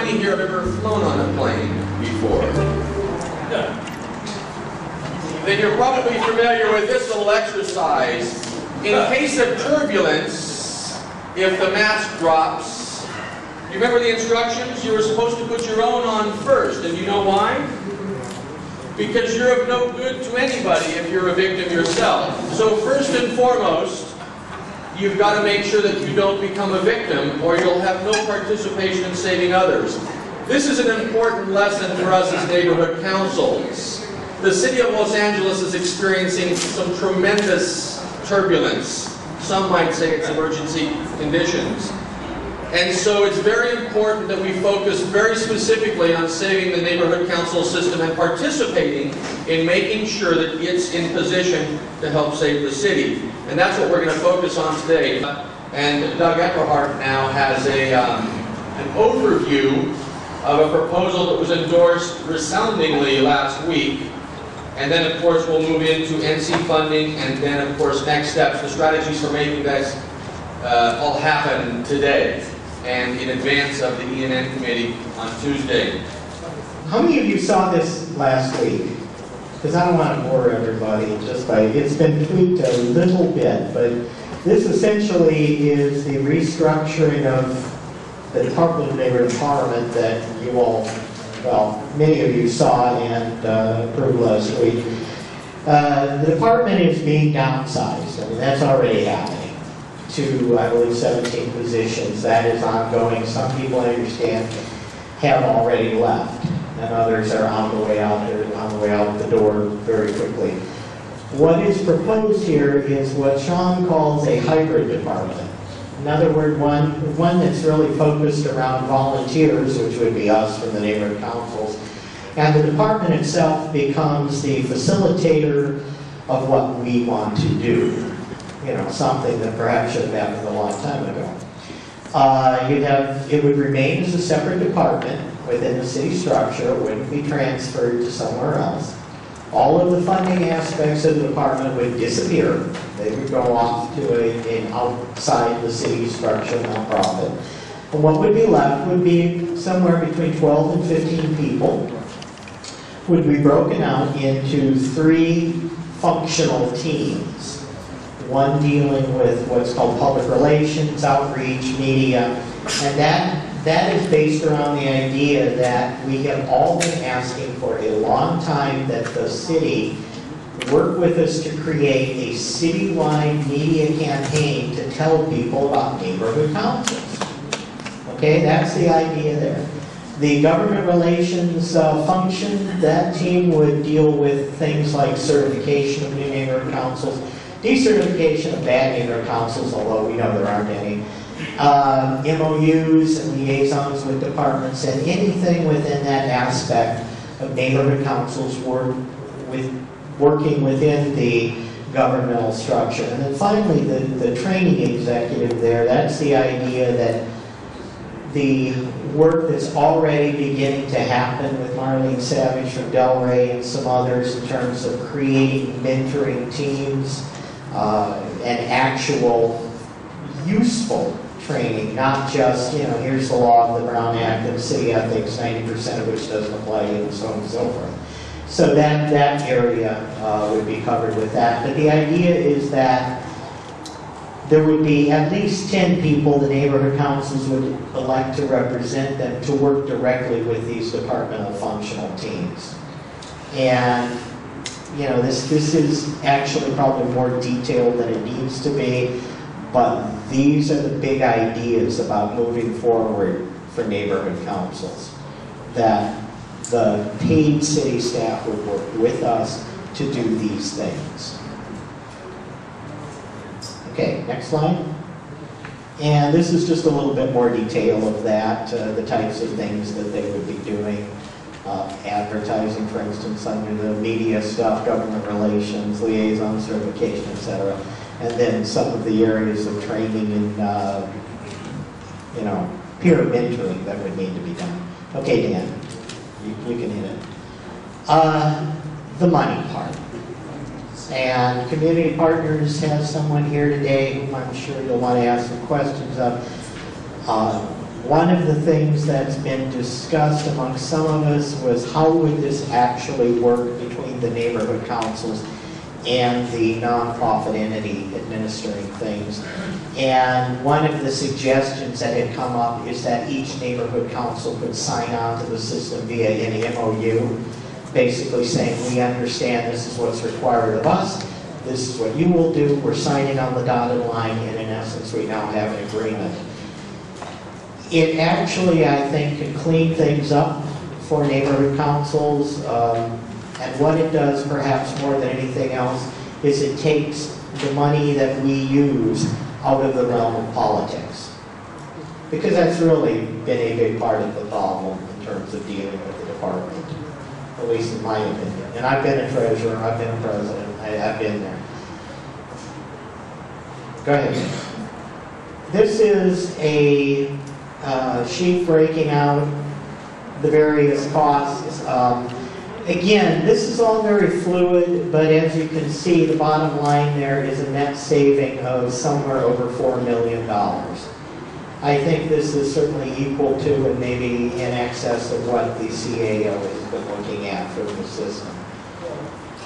many here have ever flown on a plane before? Then you're probably familiar with this little exercise. In case of turbulence, if the mask drops, you remember the instructions? You were supposed to put your own on first, and you know why? Because you're of no good to anybody if you're a victim yourself. So first and foremost, you've got to make sure that you don't become a victim, or you'll have no participation in saving others. This is an important lesson for us as neighborhood councils. The city of Los Angeles is experiencing some tremendous turbulence. Some might say it's emergency conditions. And so it's very important that we focus very specifically on saving the neighborhood council system and participating in making sure that it's in position to help save the city. And that's what we're going to focus on today. And Doug Epperhart now has an overview of a proposal that was endorsed resoundingly last week. And then, of course, we'll move into NC funding, and then, of course, next steps, the strategies for making that all happen today and in advance of the E&N committee on Tuesday. How many of you saw this last week? Because I don't want to bore everybody just by, it's been tweaked a little bit, but this essentially is the restructuring of the Department of Neighborhood Empowerment that you all, well, many of you saw and approved last week. The department is being downsized. I mean, that's already happening to, I believe, 17 positions. That is ongoing. Some people, I understand, have already left, and others are on the way out there, on the way out the door very quickly. What is proposed here is what Sean calls a hybrid department. In other words, one that's really focused around volunteers, which would be us from the neighborhood councils, and the department itself becomes the facilitator of what we want to do. You know, something that perhaps should have happened a long time ago. It would remain as a separate department within the city structure. It wouldn't be transferred to somewhere else. All of the funding aspects of the department would disappear. They would go off to an outside the city structure nonprofit. And what would be left would be somewhere between 12 and 15 people. Would be broken out into 3 functional teams. One dealing with what's called public relations, outreach, media, and that is based around the idea that we have all been asking for a long time that the city work with us to create a citywide media campaign to tell people about neighborhood councils. Okay, that's the idea there. The government relations function, that team would deal with things like certification of new neighborhood councils, decertification of bad neighborhood councils, although we know there aren't any, MOUs and liaisons with departments, and anything within that aspect of neighborhood councils working within the governmental structure. And then finally, the training executive there, that's the idea that the work that's already beginning to happen with Marlene Savage from Delray and some others in terms of creating mentoring teams, and actual useful training, not just, you know, here's the law of the Brown Act and city ethics, 90% of which doesn't apply, and so on and so forth. So that area would be covered with that. But the idea is that there would be at least 10 people the neighborhood councils would elect to represent them to work directly with these departmental functional teams. And you know, this is actually probably more detailed than it needs to be, but these are the big ideas about moving forward for neighborhood councils. That the paid city staff would work with us to do these things. Okay, next slide. And this is just a little bit more detail of that, the types of things that they would be doing. Advertising, for instance, under the media stuff, government relations, liaison certification, etc. And then some of the areas of training and, you know, peer mentoring that would need to be done. Okay, Dan, you can hit it. The money part. And Community Partners has someone here today whom I'm sure you'll want to ask some questions of. One of the things that's been discussed among some of us was how would this actually work between the neighborhood councils and the nonprofit entity administering things. And one of the suggestions that had come up is that each neighborhood council could sign on to the system via an MOU, basically saying, we understand this is what's required of us, this is what you will do, we're signing on the dotted line, and in essence we now have an agreement. It actually, I think, can clean things up for neighborhood councils, and what it does perhaps more than anything else is it takes the money that we use out of the realm of politics. Because that's really been a big part of the problem in terms of dealing with the department, at least in my opinion. And I've been a treasurer, I've been a president, I've been there. Go ahead. This is a sheet breaking out the various costs. Again, this is all very fluid, but as you can see, the bottom line there is a net saving of somewhere over $4 million. I think this is certainly equal to and maybe in excess of what the CAO has been looking at for the system.